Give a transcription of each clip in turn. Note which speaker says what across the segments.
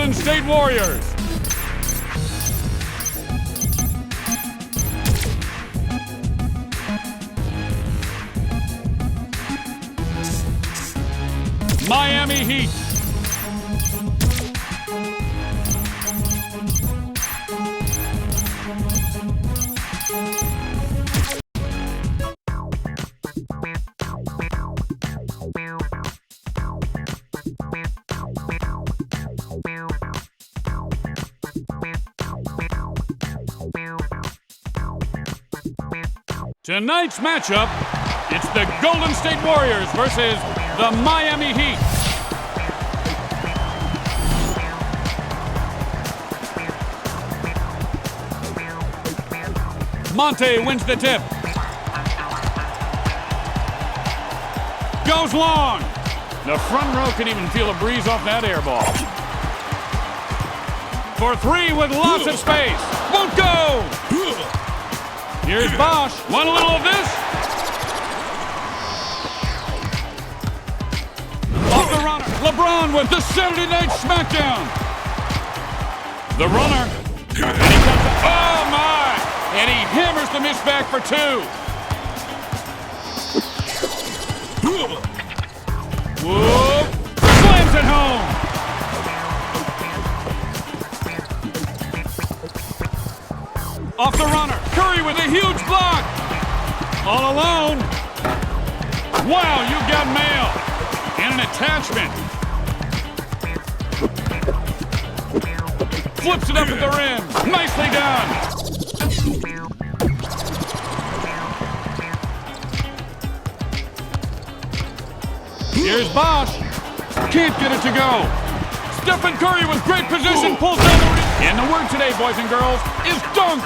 Speaker 1: Golden State Warriors. Miami Heat. Tonight's matchup, it's the Golden State Warriors versus the Miami Heat. Monte wins the tip. Goes long. The front row can even feel a breeze off that air ball. For three with lots of space. Won't go. Here's Bosch. Want a little of this? Off the runner. LeBron with the Saturday Night Smackdown. The runner. And he comes up. Oh, my. And he hammers the miss back for two. Whoop. Slams it home. Off the runner. Curry with a huge block. All alone. Wow, you got mail. And an attachment. Flips it up at the rim. Nicely done. Here's Bosch. Can't get it to go. Stephen Curry with great position pulls down the rim. And the word today, boys and girls, is dunk.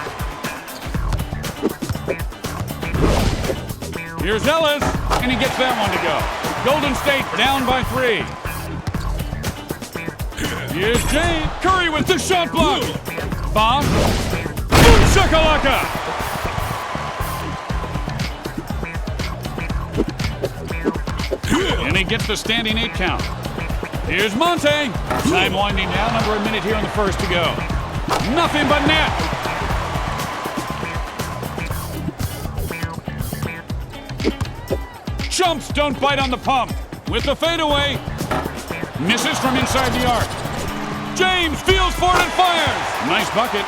Speaker 1: Here's Ellis, and he gets that one to go. Golden State down by 3. Here's James. Curry with the shot block. Bosch. Boom shakalaka. And he gets the standing 8 count. Here's Monte. Time winding down, under a minute here in the first to go. Nothing but net. Chumps don't bite on the pump. With the fadeaway. Misses from inside the arc. James feels for it and fires. Nice bucket.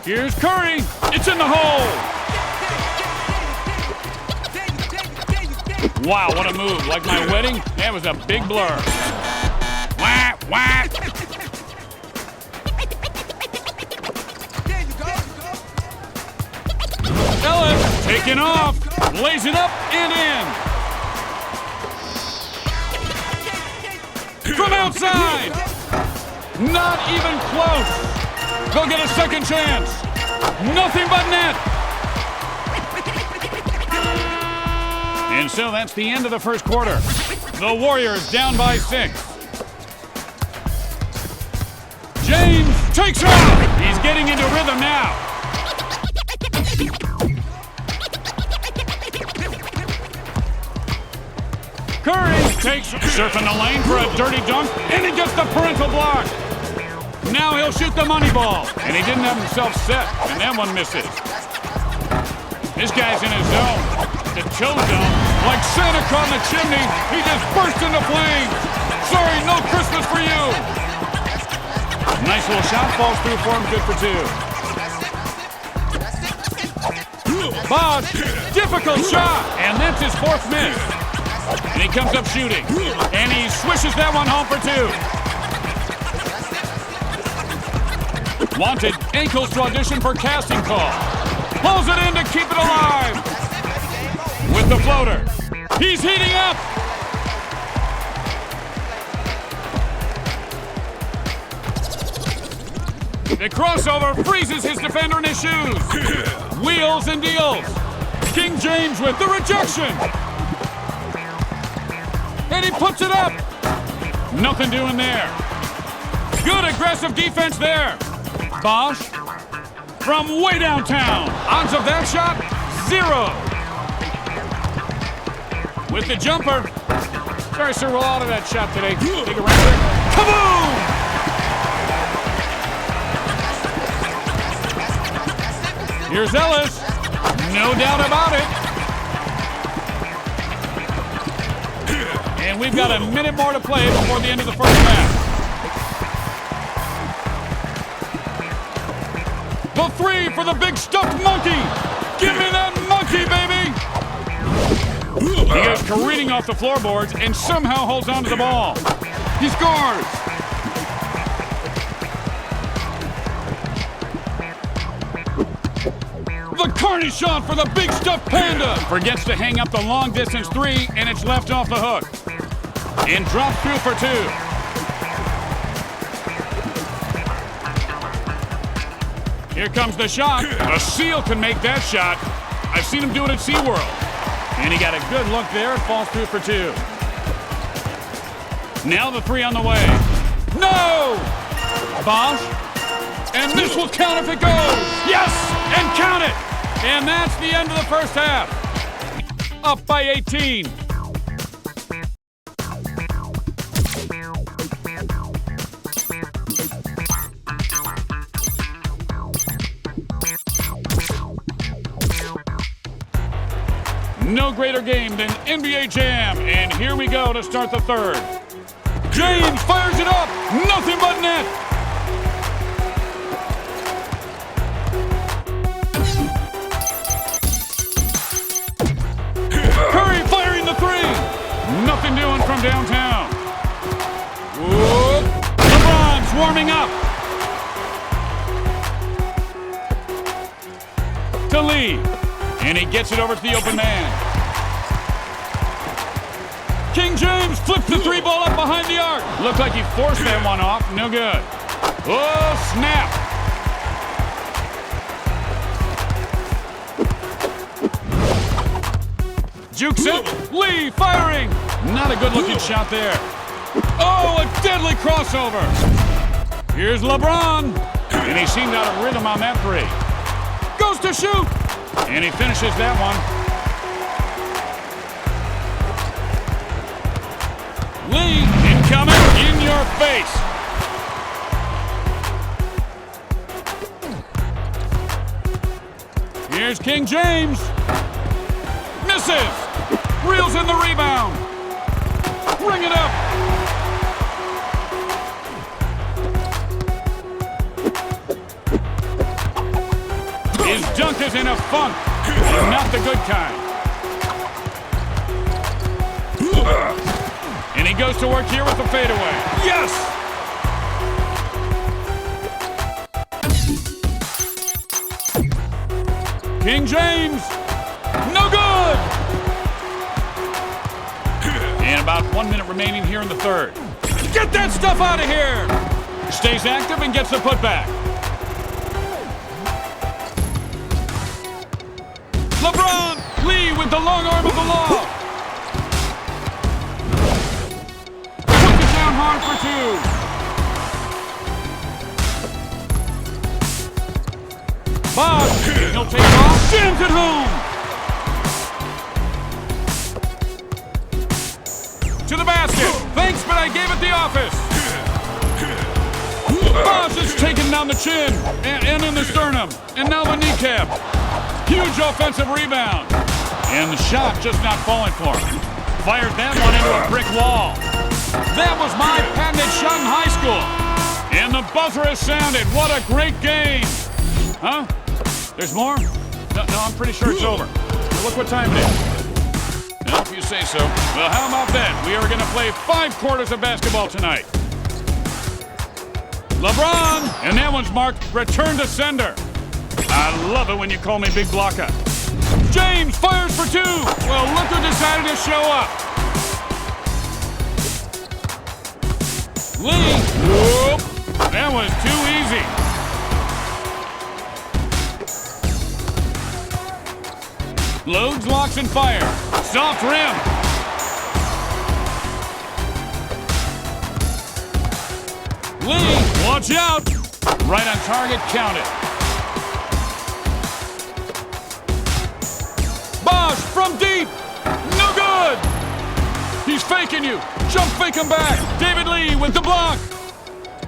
Speaker 1: Here's Curry. It's in the hole. Wow, what a move. Like my wedding, that was a big blur. Wah, wah. Ellis taking off. Lays it up and in. From outside. Not even close. They'll get a second chance. Nothing but net. And so that's the end of the first quarter. The Warriors down by 6. James takes off. He's getting into rhythm now. Curry takes surfing the lane for a dirty dunk, and he gets the parental block. Now he'll shoot the money ball, and he didn't have himself set, and that one misses. This guy's in his zone. The chill zone. Like Santa on the chimney, he just burst into flames. Sorry, no Christmas for you. Nice little shot, falls through for him, good for 2. Bosch, difficult shot, and that's his 4th miss. And he comes up shooting, and he swishes that one home for 2. Wanted, ankles to audition for casting call. Pulls it in to keep it alive. With the floater. He's heating up. The crossover freezes his defender in his shoes. Wheels and deals. King James with the rejection. And he puts it up. Nothing doing there. Good aggressive defense there. Bosch from way downtown. Odds of that shot, 0. With the jumper, Sorry, sir, we're out of that shot today. Take a right there. Kaboom! Here's Ellis. No doubt about it. And we've got a minute more to play before the end of the first half. The three for the big stuffed monkey. Give me that monkey, baby. He goes careening off the floorboards and somehow holds on to the ball. He scores. The carny shot for the big stuffed panda. Forgets to hang up the long distance three, and it's left off the hook. And drops through for two. Here comes the shot. A seal can make that shot. I've seen him do it at SeaWorld. And he got a good look there. It falls through for two. Now the three on the way. No! Bosch. And this will count if it goes. Yes! And count it! And that's the end of the first half. Up by 18. No greater game than NBA Jam, and here we go to start the third. James fires it up, nothing but net. Curry firing the three, nothing doing from downtown. Whoop. LeBron's warming up. To Lee. And he gets it over to the open man. King James flips the three ball up behind the arc. Looked like he forced that one off. No good. Oh, snap. Jukes it. Lee firing. Not a good looking shot there. Oh, a deadly crossover. Here's LeBron. And he seemed out of rhythm on that three. Goes to shoot. And he finishes that one. Lee, incoming, in your face. Here's King James. Misses. Reels in the rebound. Bring it up. His dunk is in a funk, and not the good kind. And he goes to work here with the fadeaway. Yes! King James, no good! And about 1 minute remaining here in the third. Get that stuff out of here! Stays active and gets the putback. LeBron, Lee with the long arm of the law. Puts it down hard for two. Bob, he'll take it off, jams it home. To the basket. Thanks, but I gave it the office. Bosch is taken down the chin and in the sternum, and now the kneecap. Huge offensive rebound. And the shot just not falling for him. Fired that one into a brick wall. That was my patented shot in high school. And the buzzer has sounded. What a great game. Huh? There's more? No, I'm pretty sure it's over. Look what time it is. Well, if you say so. Well, how about that? We are going to play 5 quarters of basketball tonight. LeBron, and that one's marked return to sender. I love it when you call me Big Blocker. James fires for two. Well, look who decided to show up. Lee, whoop, that was too easy. Loads, locks, and fire. Soft rim. Lee, watch out. Right on target, count it. Bosch from deep. No good. He's faking you. Jump fake him back. David Lee with the block.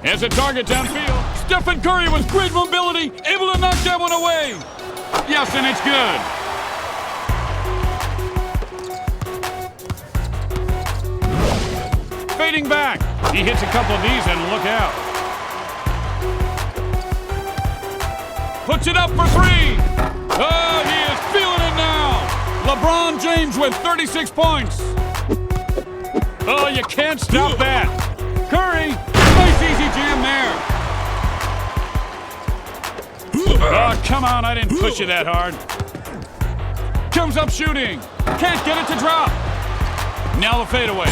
Speaker 1: As a target downfield. Stephen Curry with great mobility, able to knock that one away. Yes, and it's good. Fading back. He hits a couple of these and look out. Puts it up for three. Oh, he is feeling it now. LeBron James with 36 points. Oh, you can't stop that. Curry, nice easy jam there. Oh, come on, I didn't push you that hard. Comes up shooting. Can't get it to drop. Now the fadeaway.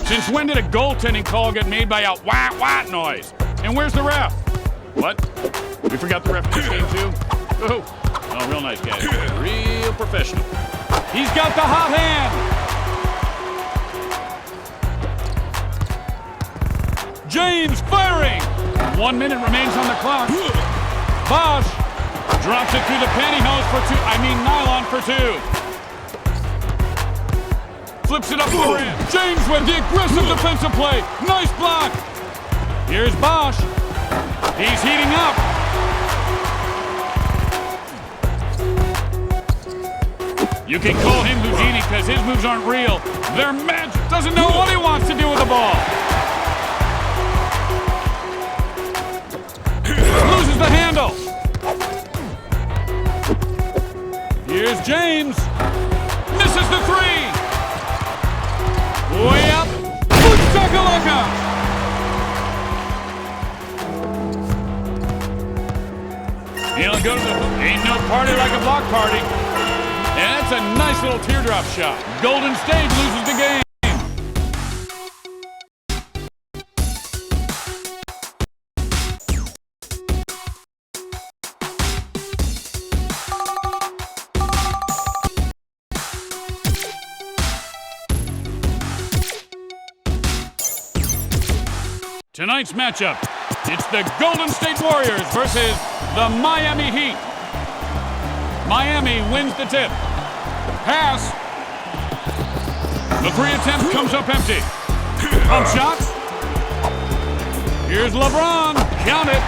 Speaker 1: Since when did a goaltending call get made by a wah-wah noise? And where's the ref? What? We forgot the ref in this game too? Oh, real nice guy. Real professional. He's got the hot hand. James firing. 1 minute remains on the clock. Bosch drops it through the pantyhose for two. Nylon for two. Flips it up the rim. James with the aggressive defensive play. Nice block. Here's Bosch. He's heating up. You can call him Houdini because his moves aren't real. They're magic. Doesn't know what he wants to do with the ball. Loses the handle. Here's James. Misses the three. Way up. Boom shakalaka. He'll go to the hoop. Ain't no party like a block party. And that's a nice little teardrop shot. Golden State loses the game. Tonight's matchup, it's the Golden State Warriors versus the Miami Heat. Miami wins the tip. Pass. The three attempt comes up empty. Pump shot. Here's LeBron. Count it.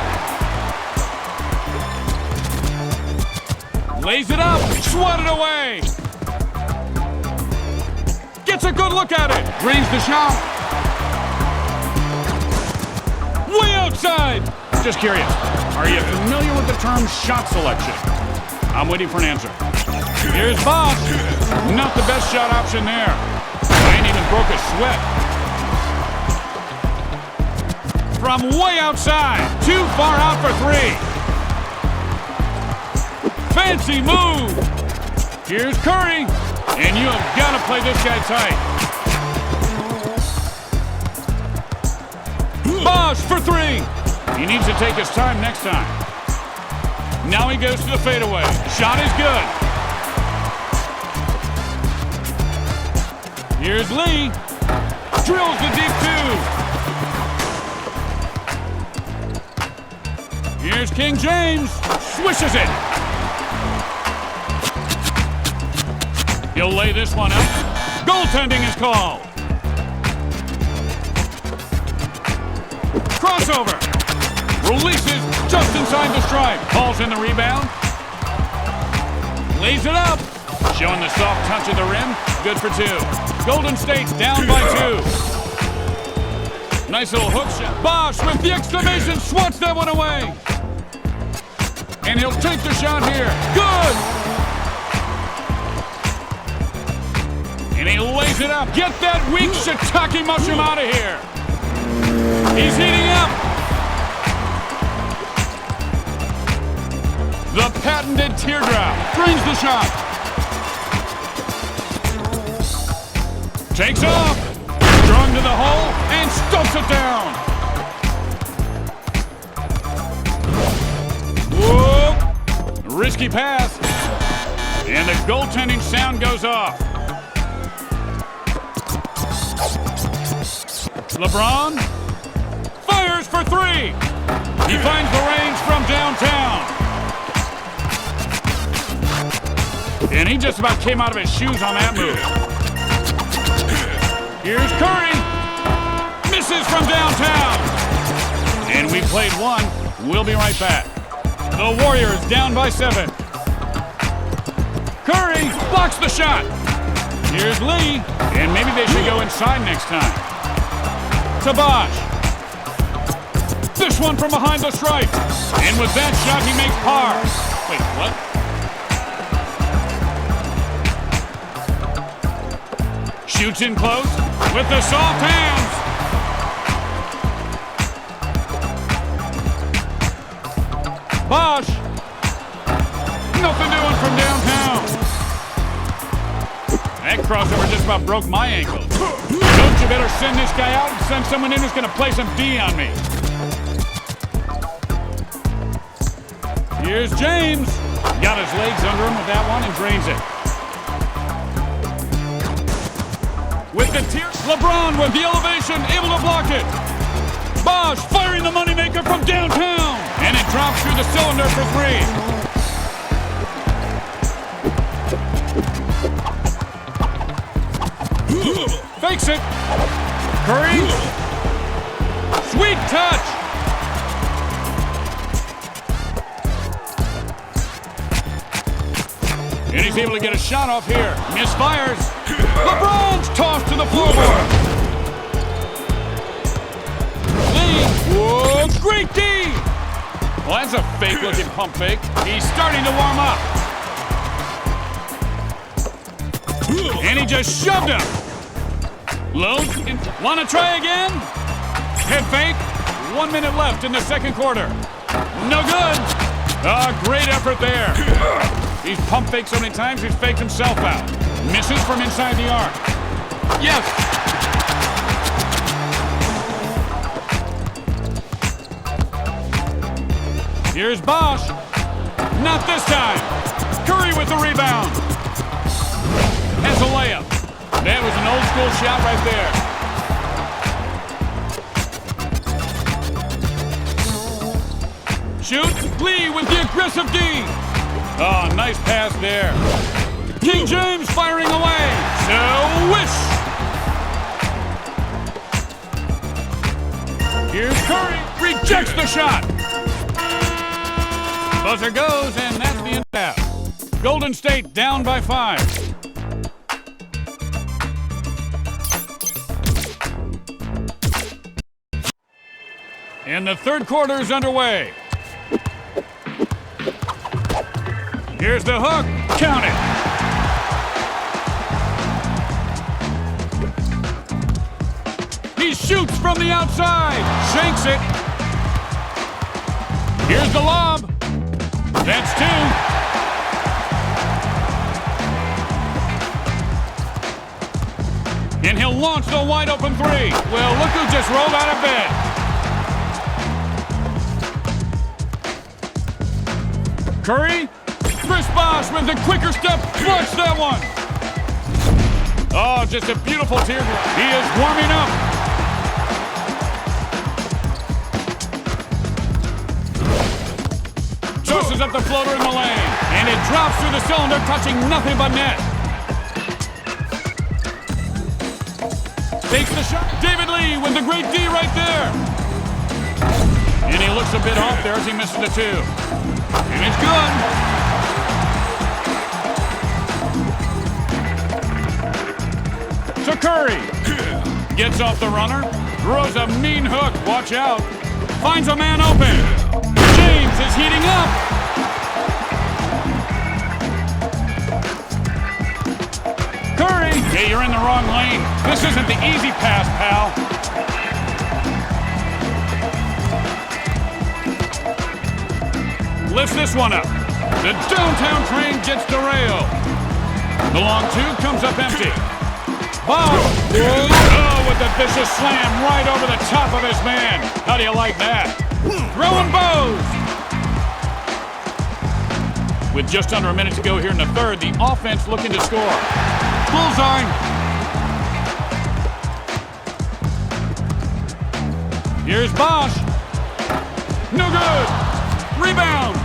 Speaker 1: Lays it up. Swatted away. Gets a good look at it. Drains the shot. Way outside! Just curious, are you familiar with the term shot selection? I'm waiting for an answer. Here's Bosch. Not the best shot option there. Ain't even broke a sweat. From way outside. Too far out for three. Fancy move. Here's Curry. And you have got to play this guy tight. Bosch for three. He needs to take his time next time. Now he goes to the fadeaway. Shot is good. Here's Lee. Drills the deep two. Here's King James. Swishes it. He'll lay this one up. Goaltending is called. Crossover. Releases just inside the stripe. Falls in the rebound. Lays it up. Showing the soft touch of the rim. Good for two. Golden State's down by two. Nice little hook shot. Bosch with the exclamation swats that one away. And he'll take the shot here. Good. And he lays it up. Get that weak shiitake mushroom out of here. He's heating up. The patented teardrop. Drains the shot. Takes off. Strung to the hole and stuffs it down. Whoa. Risky pass. And the goaltending sound goes off. LeBron fires for three. He finds the range from downtown. And he just about came out of his shoes on that move. Here's Curry. Misses from downtown. And we played one. We'll be right back. The Warriors down by 7. Curry blocks the shot. Here's Lee. And maybe they should go inside next time. Tabash. This one from behind the stripe. And with that shot, he makes par. Wait, what? Shoots in close with the soft hands. Bosch. Nothing doing from downtown. That crossover just about broke my ankle. Don't you better send this guy out and send someone in who's going to play some D on me. Here's James. Got his legs under him with that one and drains it. With the tier, LeBron with the elevation, able to block it. Bosch firing the moneymaker from downtown. And it drops through the cylinder for 3. Fakes it. Curry. Sweet touch. And he's able to get a shot off here. Misfires. LeBron's tossed to the floorboard. Lee. Whoa, great D. Well, that's a fake-looking pump fake. He's starting to warm up. And he just shoved him. Load. Want to try again? Head fake. 1 minute left in the second quarter. No good. Great effort there. He's pump faked so many times, he's faked himself out. Misses from inside the arc. Yes. Here's Bosch. Not this time. Curry with the rebound. Has a layup. That was an old school shot right there. Shoot. Lee with the aggressive D. Oh, nice pass there. King James firing away. So, here's Curry. Rejects the shot. Buzzer goes, and that's the end of that. Golden State down by 5. And the third quarter is underway. Here's the hook. Count it. He shoots from the outside. Shanks it. Here's the lob. That's 2. And he'll launch the wide open 3. Well, look who just rolled out of bed. Curry. Chris Bosch with the quicker step, flush that one. Oh, just a beautiful teardrop. He is warming up. Tosses up the floater in the lane, and it drops through the cylinder, touching nothing but net. Takes the shot. David Lee with the great D right there. And he looks a bit off there as he misses the 2. And it's good. So Curry gets off the runner, throws a mean hook, watch out, finds a man open. James is heating up. Curry, hey, you're in the wrong lane. This isn't the easy pass, pal. Lifts this one up. The downtown train gets derailed. The long 2 comes up empty. Bosch. Oh, with the vicious slam right over the top of his man. How do you like that? Throwing bows. With just under a minute to go here in the third, the offense looking to score. Bullseye. Here's Bosch. No good. Rebound.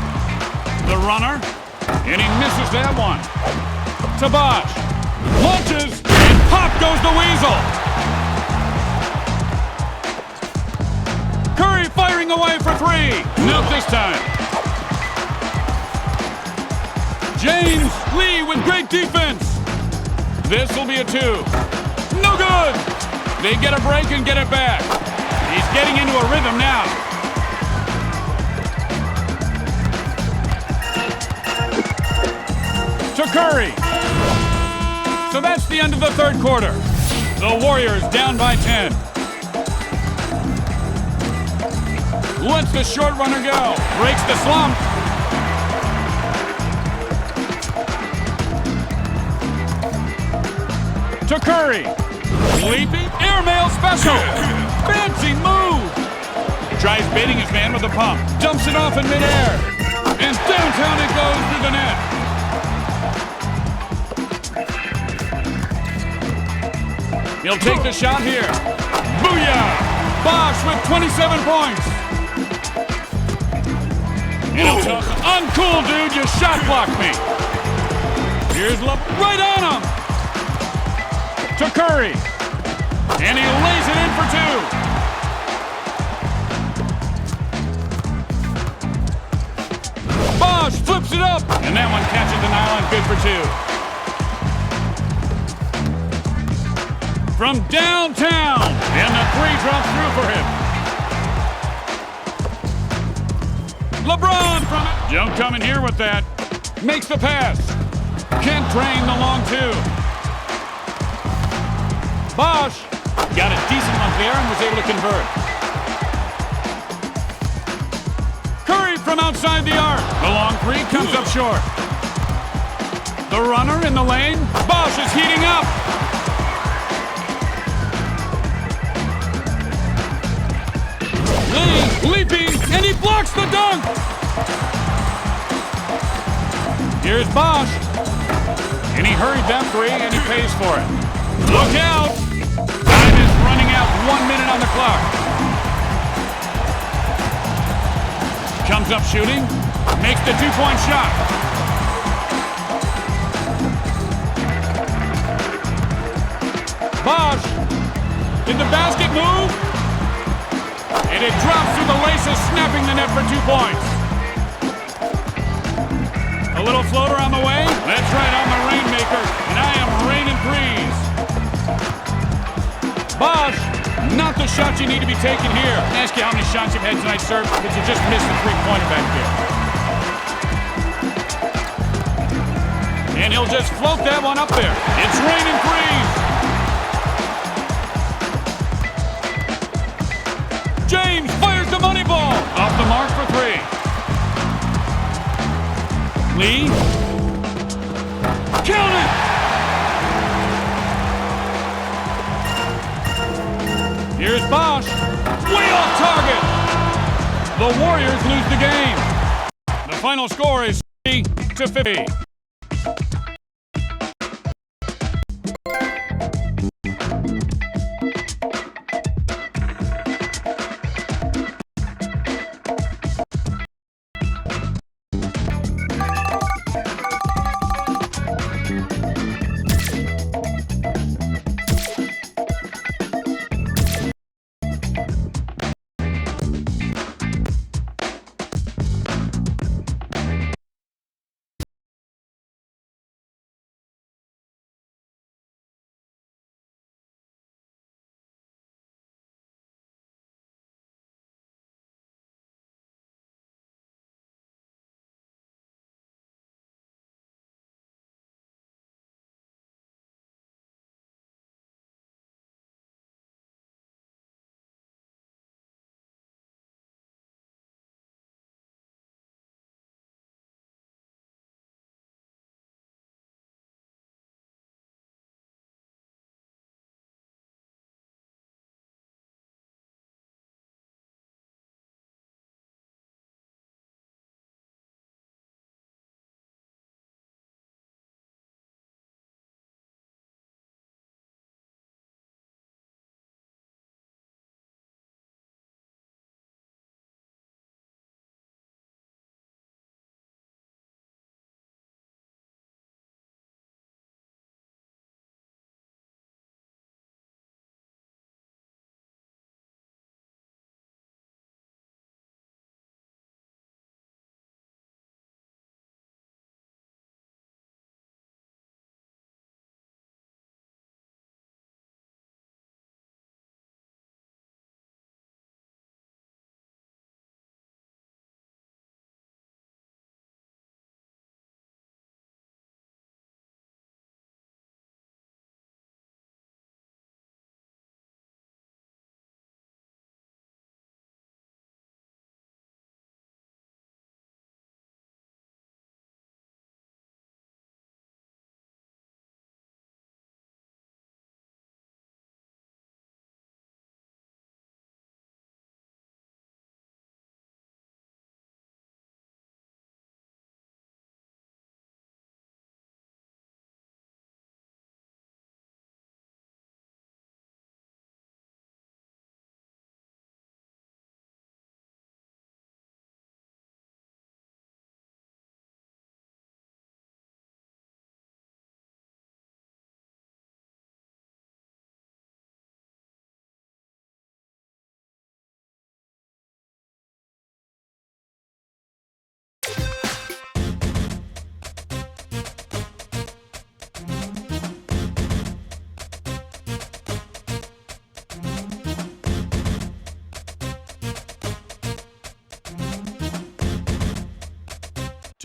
Speaker 1: The runner. And he misses that one. To Bosch. Launches. Pop goes the Weasel. firing away for three. Not this time. James Lee with great defense. This will be a two. No good. They get a break and get it back. He's getting into a rhythm now. To Curry. So that's the end of the third quarter. The Warriors down by 10. Lets the short runner go. Breaks the slump. To Curry. Leaping airmail special. Fancy move. Tries baiting his man with a pump. Dumps it off in midair. And downtown it goes through the net. He'll take the shot here. Booyah! Bosch with 27 points. And he'll toss it. Uncool, dude. You shot blocked me. Here's Love right on him. To Curry. And he lays it in for two. Bosch flips it up. And that one catches the nylon, good for two. From downtown. And the three drops through for him. LeBron from it. Don't come in here with that. Makes the pass. Can't drain the long two. Bosch got a decent one there and was able to convert. Curry from outside the arc. The long three comes up short. The runner in the lane. Bosch is heating up. Lee leaping, and he blocks the dunk. Here's Bosch. And he hurried that three, and he pays for it. Look out! Time is running out. 1 minute on the clock. Comes up shooting. Makes the two-point shot. Bosch. Did the basket move? And it drops through the laces, snapping the net for 2 points. A little floater on the way. That's right, I'm the rainmaker, and I am raining threes. Bosch, not the shots you need to be taking here. I ask you how many shots you've had tonight, sir, but you just missed the three-pointer back there. And he'll just float that one up there. It's raining threes. James fires the money ball. Off the mark for three. Lee. Count it! Here's Bosch. Way off target. The Warriors lose the game. The final score is 60-50.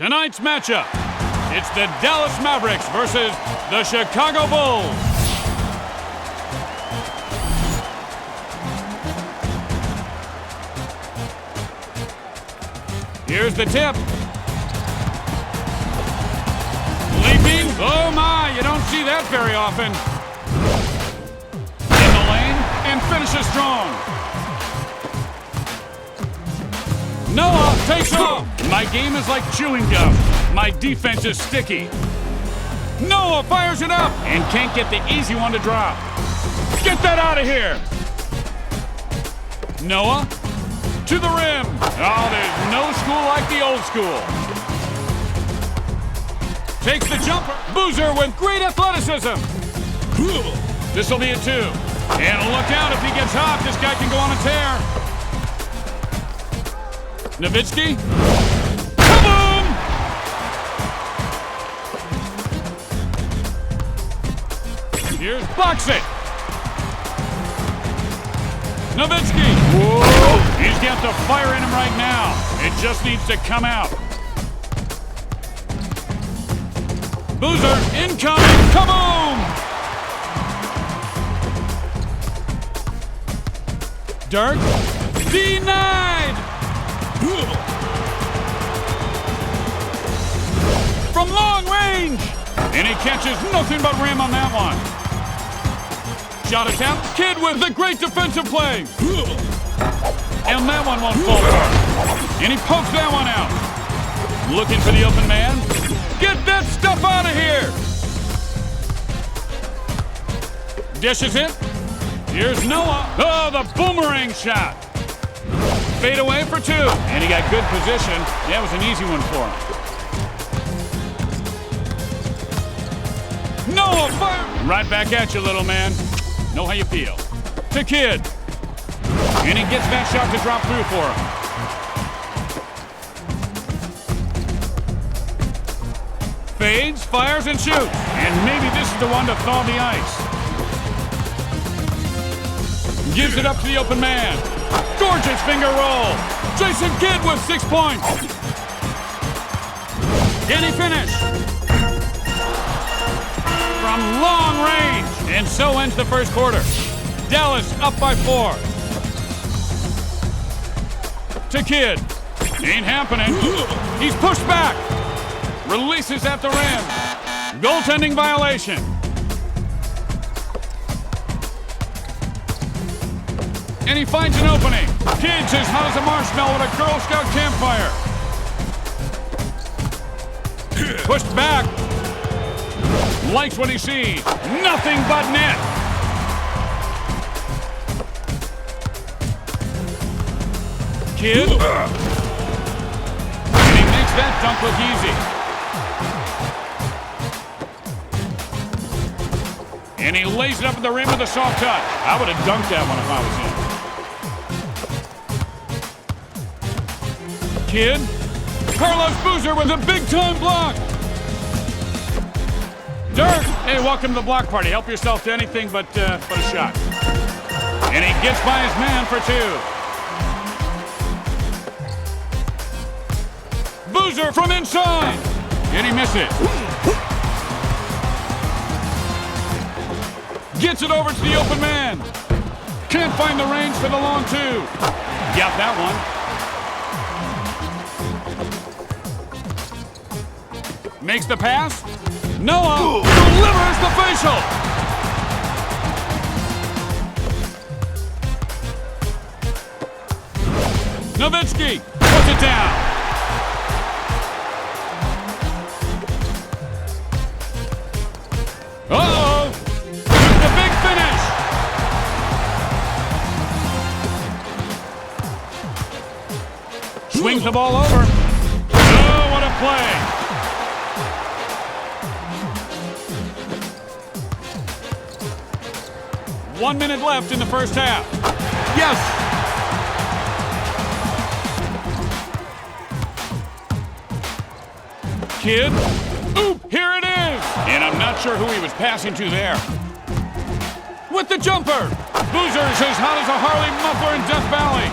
Speaker 1: Tonight's matchup, it's the Dallas Mavericks versus the Chicago Bulls. Here's the tip. Leaping. Oh my, you don't see that very often. In the lane and finishes strong. Noah takes off. My game is like chewing gum. My defense is sticky. Noah fires it up and can't get the easy one to drop. Get that out of here. Noah to the rim. Oh, there's no school like the old school. Takes the jumper. Boozer with great athleticism. This will be a 2. And look out, if he gets hot, this guy can go on a tear. Nowitzki. Kaboom! Here's blocks it. Nowitzki. Whoa! He's got the fire in him right now. It just needs to come out. Boozer incoming. Kaboom! Dirk. Denied! From long range! And he catches nothing but rim on that one. Shot attempt. Kidd with the great defensive play. And that one won't fall apart. And he pokes that one out. Looking for the open man. Get that stuff out of here! Dishes it. Here's Noah. Oh, the boomerang shot. Fade away for 2. And he got good position. That was an easy one for him. Noah fire. Right back at you, little man. Know how you feel. To Kidd. And he gets that shot to drop through for him. Fades, fires, and shoots. And maybe this is the one to thaw the ice. Gives it up to the open man. Gorgeous finger roll. Jason Kidd with 6 points. Can he finish? From long range. And so ends the first quarter. Dallas up by 4. To Kidd. Ain't happening. He's pushed back. Releases at the rim. Goaltending violation. And he finds an opening. Kidd's as hot as a marshmallow at a Girl Scout campfire. Pushed back. Likes what he sees. Nothing but net. Kidd. And he makes that dunk look easy. And he lays it up at the rim with a soft touch. I would have dunked that one if I was in. Kidd. Carlos Boozer with a big-time block. Dirk. Hey, welcome to the block party. Help yourself to anything but a shot. And he gets by his man for 2. Boozer from inside. And he misses. Gets it over to the open man. Can't find the range for the long 2. Got that one. Makes the pass. Noah delivers the facial. Nowitzki puts it down. Uh-oh. The big finish. Swings the ball over. Oh, what a play. 1 minute left in the first half. Yes! Kidd. Oop, here it is! And I'm not sure who he was passing to there. With the jumper! Boozer's as hot as a Harley muffler in Death Valley.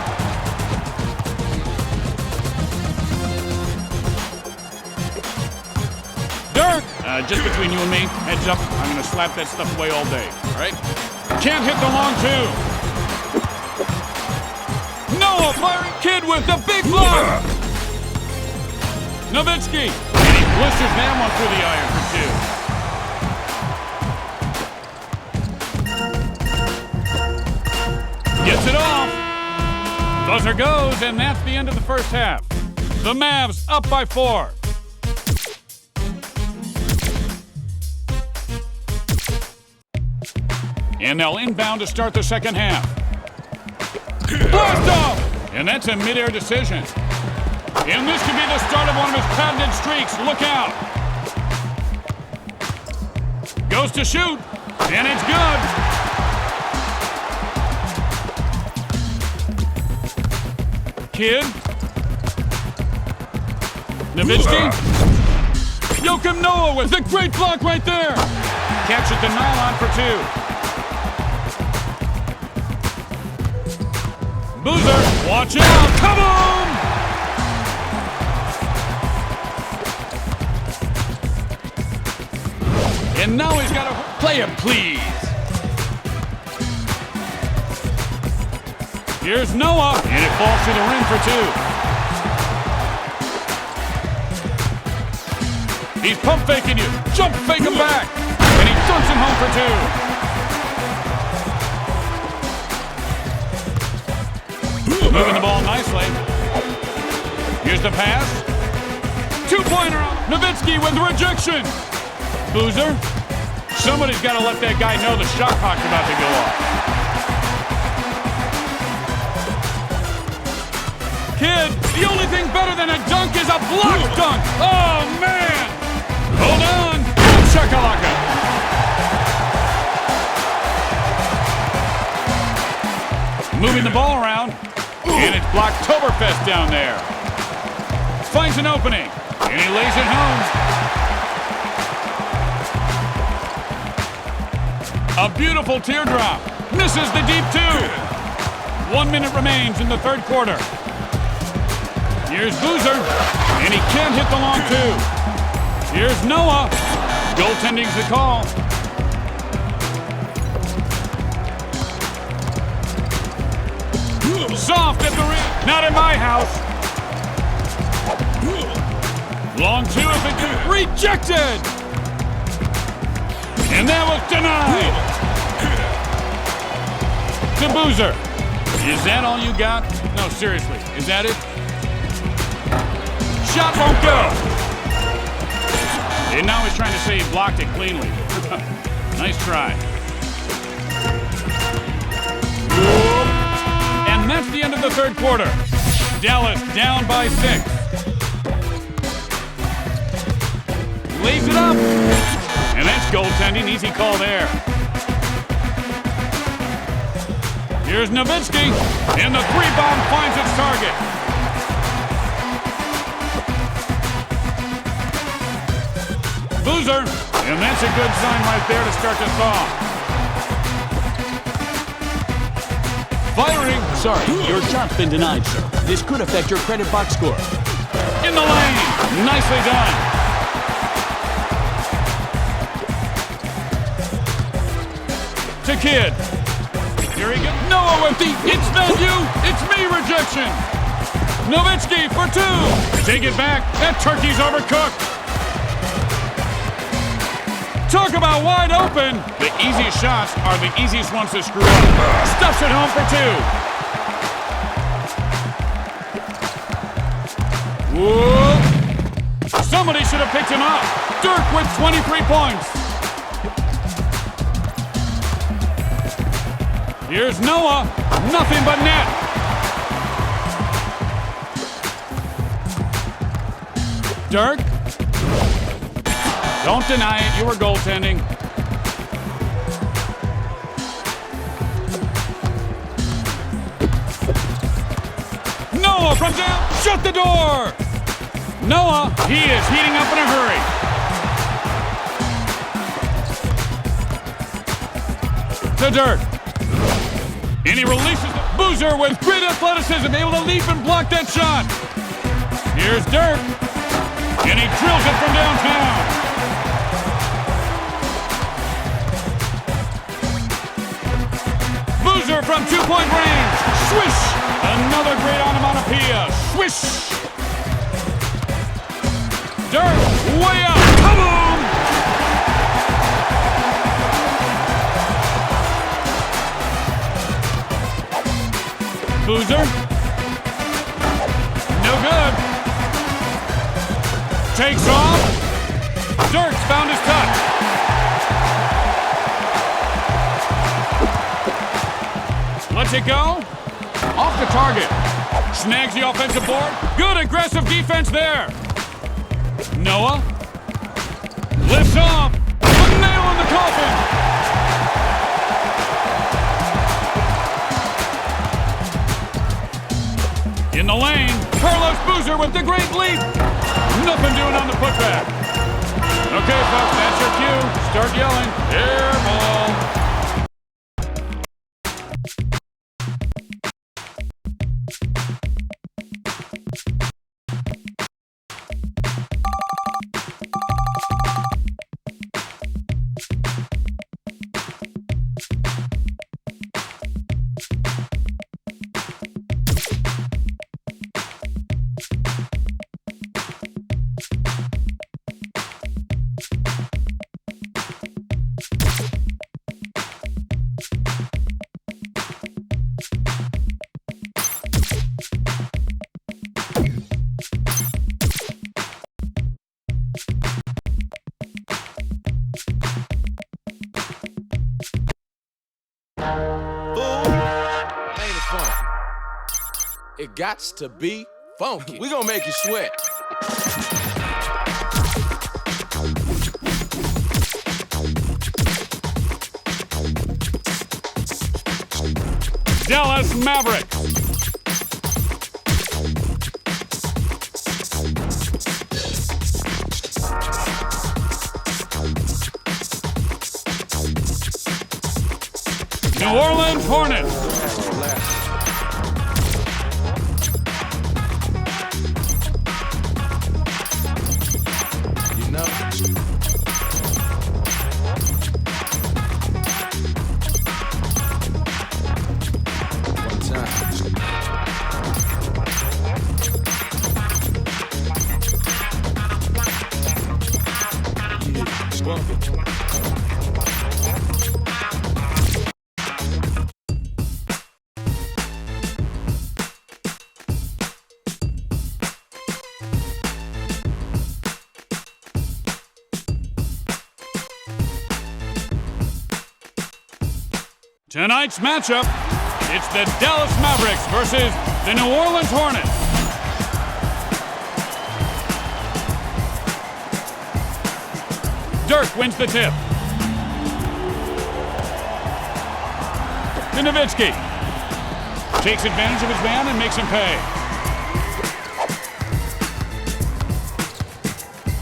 Speaker 1: Just between you and me, heads up, I'm going to slap that stuff away all day, all right? Can't hit the long two. Noah firing. Kid with the big block. Nowitzki. And he blisters that one through the iron for two. Gets it off. Buzzer goes, and that's the end of the first half. The Mavs up by 4. And they'll inbound to start the second half. Blast off! And that's a midair decision. And this could be the start of one of his patented streaks. Look out. Goes to shoot, and it's good. Kid. Nowitzki. Joakim Noah with the great block right there. Catches the nylon for 2. Boozer, watch out, come on! And now he's got to play it, please. Here's Noah, and it falls to the rim for 2. He's pump faking you, jump fake him back, and he dunks him home for 2. Moving the ball nicely. Here's the pass. 2-pointer. Nowitzki with the rejection. Boozer. Somebody's got to let that guy know the shot clock's about to go off. Kid, the only thing better than a dunk is a block dunk. Oh, man. Hold on. Shakalaka. Moving the ball around. And it's Blocktoberfest down there. Finds an opening, and he lays it home. A beautiful teardrop. Misses the deep 2. 1 minute remains in the third quarter. Here's Boozer, and he can't hit the long 2. Here's Noah. Goaltending's the call. Soft at the rim. Not in my house. Long 2 if it can. Rejected. And that was denied. To Boozer. Is that all you got? No, seriously. Is that it? Shot won't go. And now he's trying to say he blocked it cleanly. Nice try. And that's the end of the third quarter. Dallas down by 6. Lays it up. And that's goaltending. Easy call there. Here's Nowitzki. And the 3-bomb finds its target. Boozer. And that's a good sign right there to start this off. Firing.
Speaker 2: Sorry, your shot's been denied, sir. This could affect your credit box score.
Speaker 1: In the lane. Nicely done. To Kidd. Here he goes. Noah with the "it's not you, it's me" rejection. Nowitzki for 2. Take it back. That turkey's overcooked. Talk about wide open. The easiest shots are the easiest ones to screw up. Stuffs it home for 2. Whoa. Somebody should have picked him up. Dirk with 23 points. Here's Noah. Nothing but net. Dirk. Don't deny it. You were goaltending. Noah from down. Shut the door. Noah, he is heating up in a hurry. To Dirk. And he releases the Boozer with great athleticism, able to leap and block that shot. Here's Dirk. And he drills it from downtown. Boozer from two-point range. Swish! Another great onomatopoeia. Swish! Dirk, way up. Kaboom! Boozer. No good. Takes off. Dirk's found his touch. Lets it go. Off the target. Snags the offensive board. Good aggressive defense there. Noah. Lifts off. A nail in the coffin. In the lane. Carlos Boozer with the great leap. Nothing doing on the putback. Okay, folks, that's your cue. Start yelling. Air ball.
Speaker 3: It gots to be funky. We gonna make you sweat.
Speaker 1: Dallas Mavericks. New Orleans Hornets. Tonight's matchup, it's the Dallas Mavericks versus the New Orleans Hornets. Dirk wins the tip. To Nowitzki. Takes advantage of his man and makes him pay.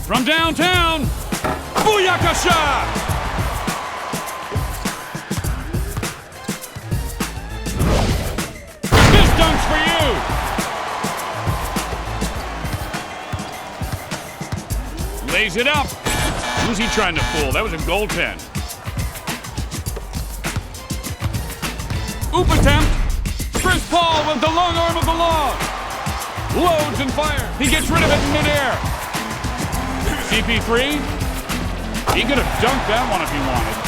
Speaker 1: From downtown, Booyakasha! Dunks for you. Lays it up. Who's he trying to fool? That was a goaltend. Oop attempt. Chris Paul with the long arm of the law. Loads and fires. He gets rid of it in midair. CP3. He could have dunked that one if he wanted.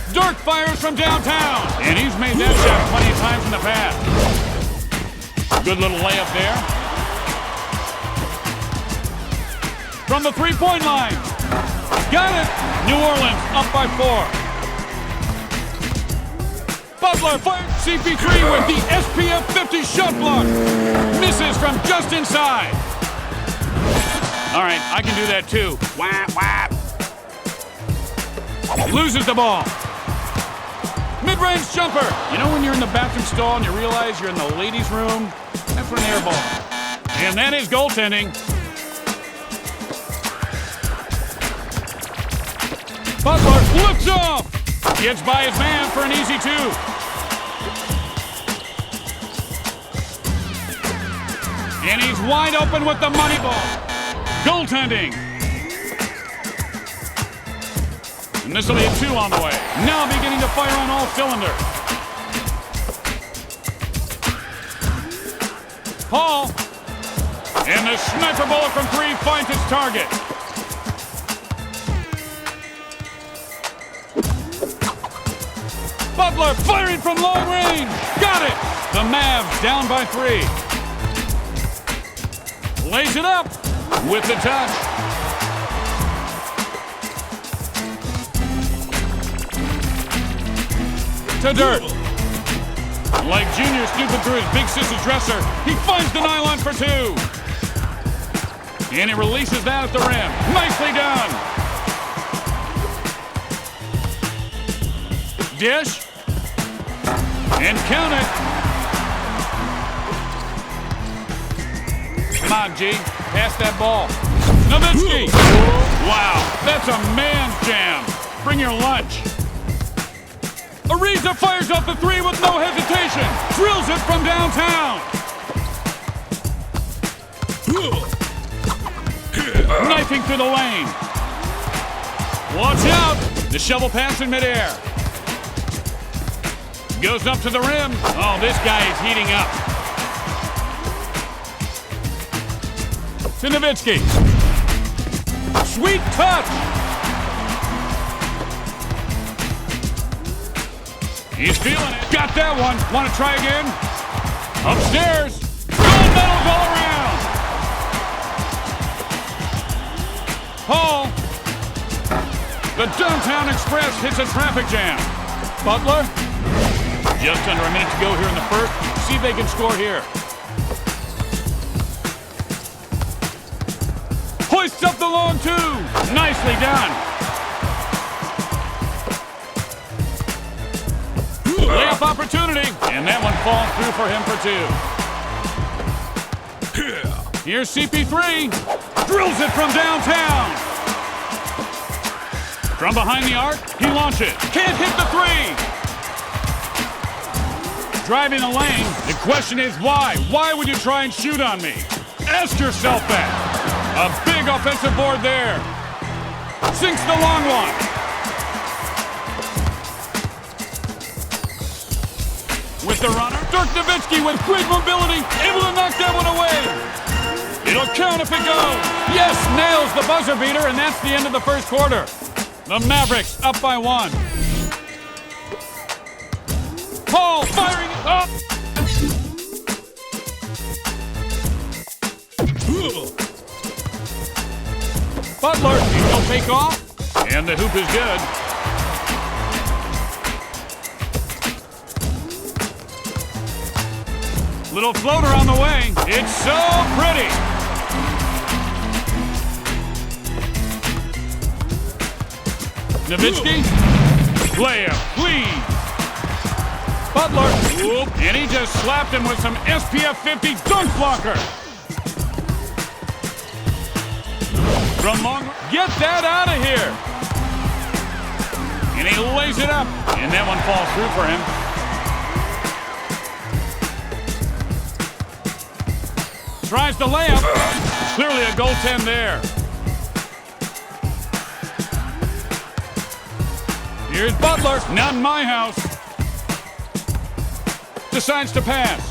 Speaker 1: Dirk fires from downtown, and he's made that shot plenty of times in the past. Good little layup there. From the three-point line. Got it. New Orleans up by 4. Butler fires CP3 with the SPF 50 shot block. Misses from just inside. All right, I can do that too. Whap, whap. Loses the ball. Mid-range jumper. You know when you're in the bathroom stall and you realize you're in the ladies' room? That's for an air ball. And that is goaltending. Butler lifts off. Gets by his man for an easy 2. And he's wide open with the money ball. Goaltending. And this will be a 2 on the way. Now beginning to fire on all cylinders. Paul. And the sniper bullet from 3 finds its target. Butler firing from long range. Got it. The Mavs down by 3. Lays it up with the touch. To Dirt. Like Junior snooping through his big sister's dresser, he finds the nylon for 2. And he releases that at the rim. Nicely done. Dish. And count it. Come on, G. Pass that ball. Nowitzki. Wow, that's a man's jam. Bring your lunch. Ariza fires up the 3 with no hesitation. Drills it from downtown. Knifing through the lane. Watch out. The shovel pass in midair. Goes up to the rim. Oh, this guy is heating up. To Nowitzki. Sweet touch. He's feeling it. Got that one. Want to try again? Upstairs. Gold medals all around. Paul. The Downtown Express hits a traffic jam. Butler. Just under a minute to go here in the first. See if they can score here. Hoists up the long 2. Nicely done. Layup opportunity. And that one falls through for him for 2. Here's CP3. Drills it from downtown. From behind the arc, he launches. Can't hit the 3. Driving the lane, the question is why? Why would you try and shoot on me? Ask yourself that. A big offensive board there. Sinks the long one. With the runner, Dirk Nowitzki with great mobility, able to knock that one away. It'll count if it goes. Yes, nails the buzzer beater, and that's the end of the first quarter. The Mavericks up by 1. Paul firing up. Butler, he'll take off, and the hoop is good. Little floater on the way. It's so pretty. Nowitzki, layup, please. Butler, and he just slapped him with some SPF 50 dunk blocker. From long, get that out of here. And he lays it up, and that one falls through for him. Tries the layup. Clearly a goaltend there. Here's Butler, not in my house. Decides to pass.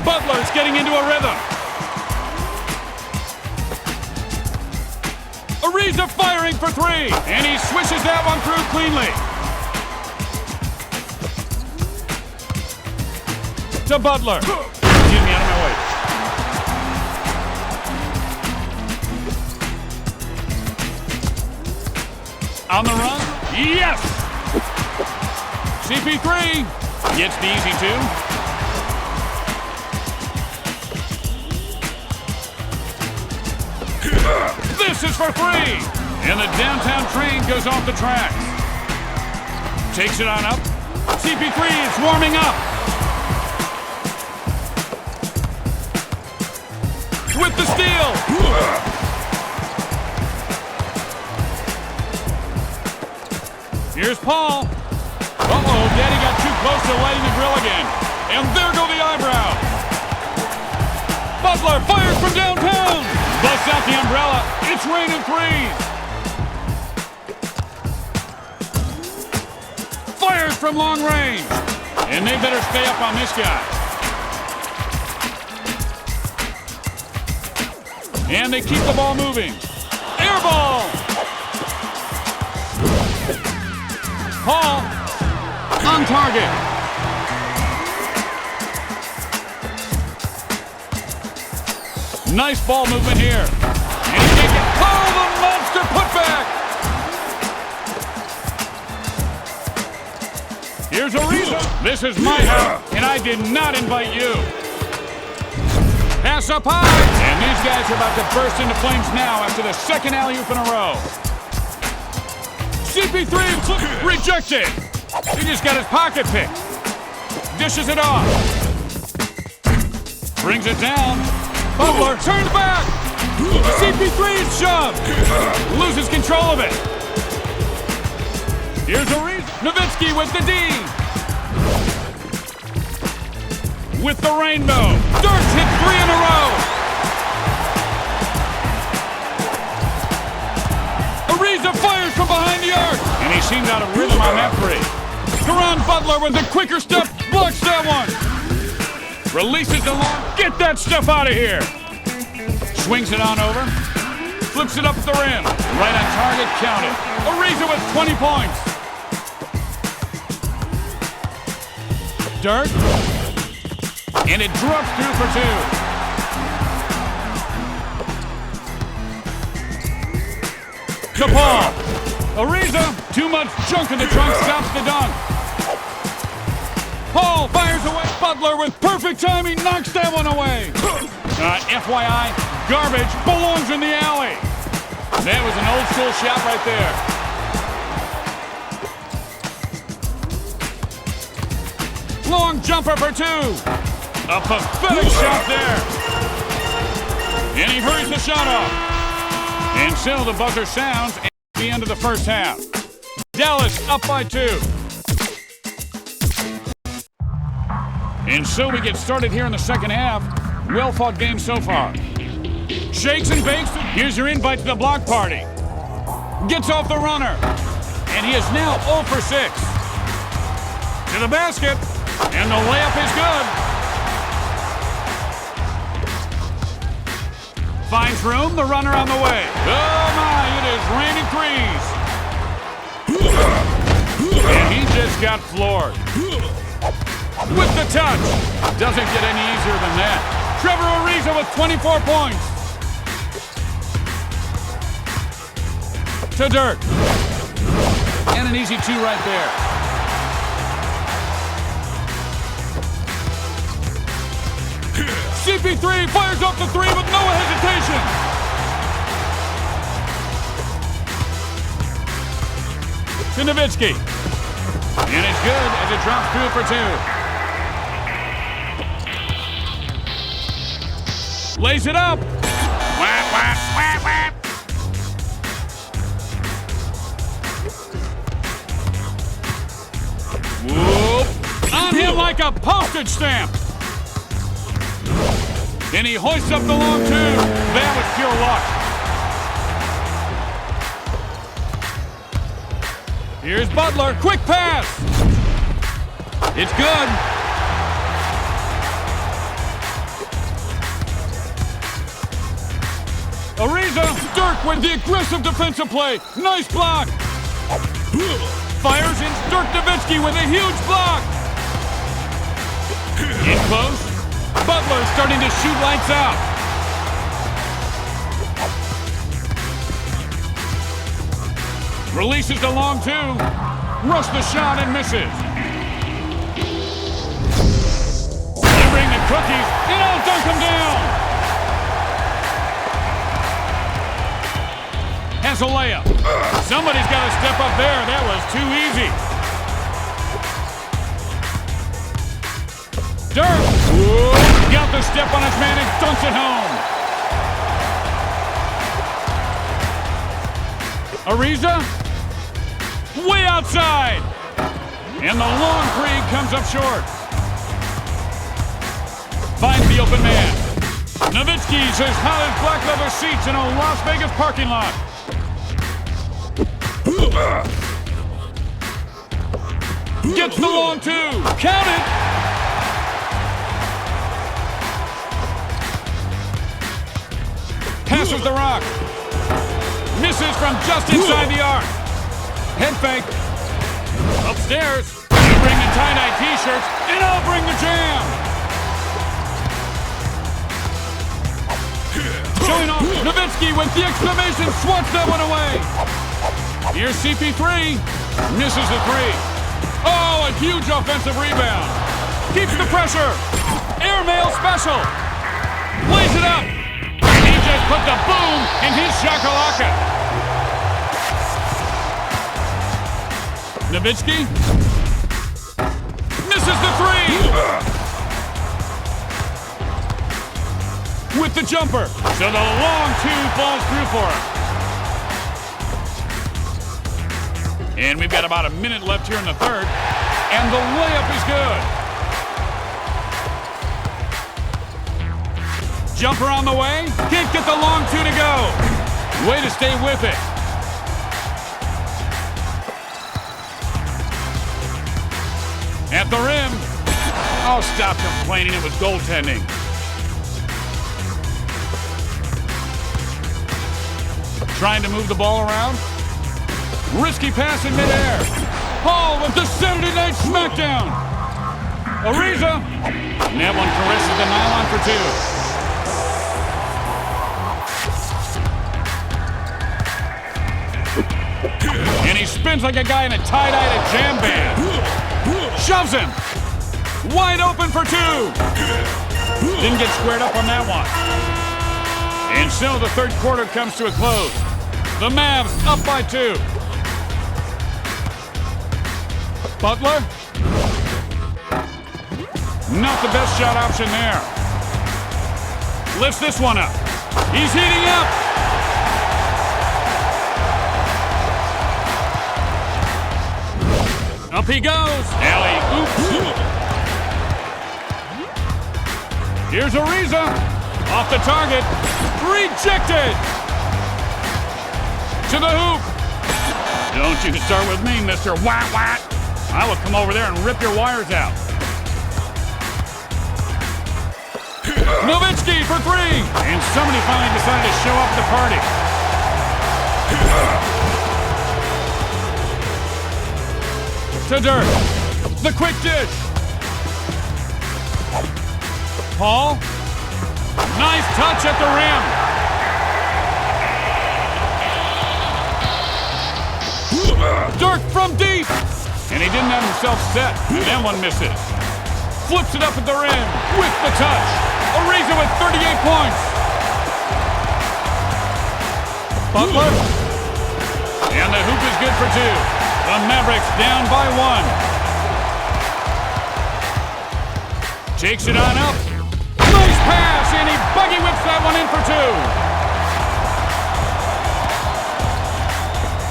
Speaker 1: Butler's getting into a rhythm. Ariza firing for 3, and he swishes that one through cleanly. To Butler. Excuse me, out of my way. On the run, yes! CP3 gets the easy 2. This is for 3! And the downtown train goes off the tracks. Takes it on up. CP3 is warming up. With the steal! Here's Paul. Uh-oh, Daddy got too close to lighting the grill again. And there go the eyebrows. Butler fires from downtown. Busts out the umbrella. It's raining 3s. from long range. And they better stay up on this guy. And they keep the ball moving. Air ball! Hall on target. Nice ball movement here. And he can get the monster putback. Here's a reason. This is my house, and I did not invite you. Pass up high. And these guys are about to burst into flames now after the second alley-oop in a row. CP3 rejected. He just got his pocket picked. Dishes it off. Brings it down. Butler turned back. CP3's shove. Loses control of it. Here's a reason. Nowitzki with the D. With the rainbow. Dirk's hit 3 in a row. Ariza fires from behind the arc. And he seems out of rhythm on that three. Karan Butler with the quicker step. Blocks that one. Releases the long. Get that stuff out of here. Swings it on over. Flips it up the rim. Right on target, count it. Ariza with 20 points. Dirk. And it drops through for 2. To Paul. Ariza. Too much junk in the trunk. Stops the dunk. Paul fires away. Butler with perfect timing knocks that one away. FYI, garbage belongs in the alley. That was an old school shot right there. Long jumper for 2. A pathetic shot there. And he hurries the shot off. And so the buzzer sounds at the end of the first half. Dallas up by 2. And so we get started here in the second half. Well-fought game so far. Shakes and bakes. Here's your invite to the block party. Gets off the runner. And he is now 0 for 6. To the basket. And the layup is good. Finds room. The runner on the way. Oh, my. It is raining threes. And he just got floored. With the touch. Doesn't get any easier than that. Trevor Ariza with 24 points. To Dirk. And an easy 2 right there. CP3 fires up the 3 with no hesitation. To Nowitzki. And it's good as it drops through for 2. Lays it up. Whap, whap, whap, whap. Whoop. On him like a postage stamp. And he hoists up the long 2. That was pure luck. Here's Butler. Quick pass. It's good. Ariza. Dirk with the aggressive defensive play. Nice block. Fires in. Dirk Nowitzki with a huge block. In close. Butler starting to shoot lights out. Releases the long 2. Rush the shot and misses. Delivering the cookies. And I'll dunk him down. Has a layup. Somebody's got to step up there. That was too easy. Dirk. Whoa. Got the step on his man and dunks it home. Ariza. Way outside. And the long 3 comes up short. Finds the open man. Nowitzki's as hot as black leather seats in a Las Vegas parking lot. Gets the long two. Count it. Passes the rock. Misses from just inside the arc. Head fake. Upstairs. You bring the tie-dye t-shirts, and I'll bring the jam. Showing off Nowitzki with the exclamation, swats that one away. Here's CP3. Misses the three. Oh, a huge offensive rebound. Keeps the pressure. Airmail special. Plays it up. He just put the boom in his shakalaka. Nowitzki. Misses the three. With the jumper. So the long two falls through for him. And we've got about a minute left here in the third. And the layup is good. Jumper on the way. Can't get the long two to go. Way to stay with it. At the rim. Oh, stop complaining. It was goaltending. Trying to move the ball around. Risky pass in midair. Hall with the Saturday Night Smackdown. Ariza. And that one caresses the nylon for two. And he spins like a guy in a tie-dye at a jam band. Shoves him. Wide open for two. Didn't get squared up on that one. And so the third quarter comes to a close. The Mavs up by two. Butler. Not the best shot option there. Lifts this one up. He's heating up. Up he goes. Alley-oop. Here's Ariza. Off the target. Rejected. To the hoop. Don't you start with me, Mr. Wat. I will come over there and rip your wires out. Nowitzki for three. And somebody finally decided to show up at the party. To Dirk. The quick dish. Paul. Nice touch at the rim. Dirk from deep. And he didn't have himself set. That one misses. Flips it up at the rim with the touch. Ariza with 38 points. Butler. And the hoop is good for two. The Mavericks down by one. Takes it on up. Nice pass, and he buggy whips that one in for two.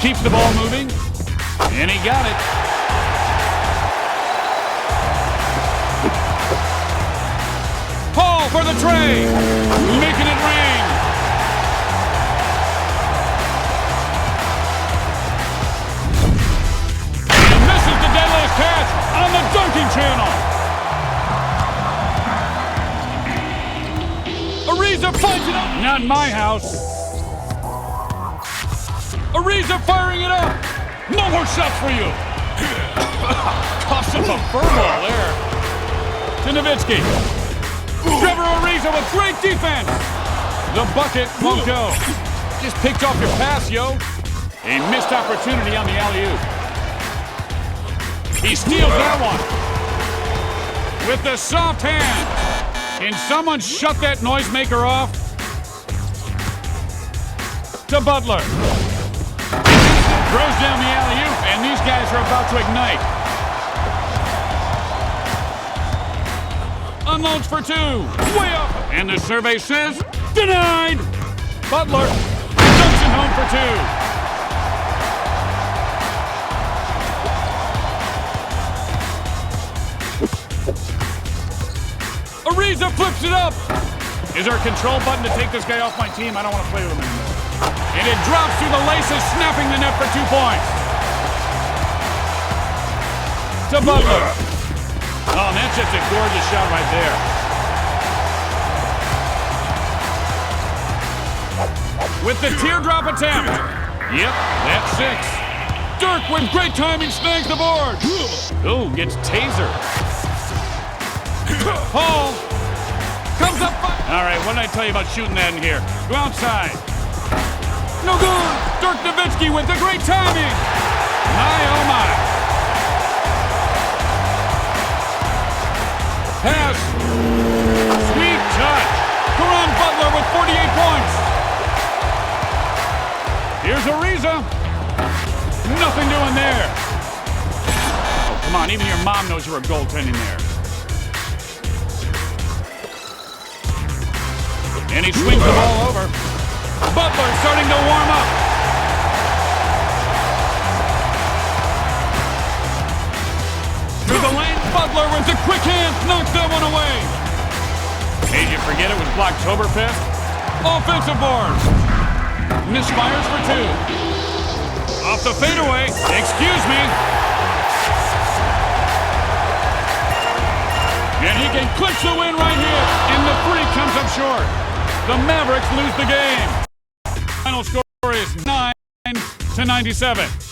Speaker 1: Keeps the ball moving, and he got it. Paul for the tray, making it rain. And misses the deadlift catch on the dunking channel. Ariza finds it up. Not in my house. Ariza firing it up. No more shots for you. Cost him a furball there. To Nowitzki. Trevor Ariza with great defense. The bucket won't go. Just picked off your pass, yo. A missed opportunity on the alley-oop. He steals that one. With the soft hand. Can someone shut that noisemaker off? To Butler. Throws down the alley-oop, and these guys are about to ignite. Unloads for two. Way up. And the survey says, denied. Butler dumps it home for two. Ariza flips it up. Is there a control button to take this guy off my team? I don't want to play with him anymore. And it drops through the laces, snapping the net for 2 points. to Butler. Oh, and that's just a gorgeous shot right there. With the teardrop attempt. Yep, that's 6. Dirk with great timing snags the board. Oh, gets tasered. Paul comes up. All right, what did I tell you about shooting that in here? Go outside. No good. Dirk Nowitzki with the great timing. My, oh my. Pass. Sweet touch. Caron Butler with 48 points. Here's Ariza. Nothing doing there. Oh, come on, even your mom knows you're a goaltending there. And he swings the ball over. Butler starting to warm up. Through the lane, Butler with the quick hand, knocks that one away. Hey, did you forget it was Blocktoberfest? Offensive board. Misfires for 2. Off the fadeaway. Excuse me. And he can clinch the win right here. And the 3 comes up short. The Mavericks lose the game. Final score is 9-97.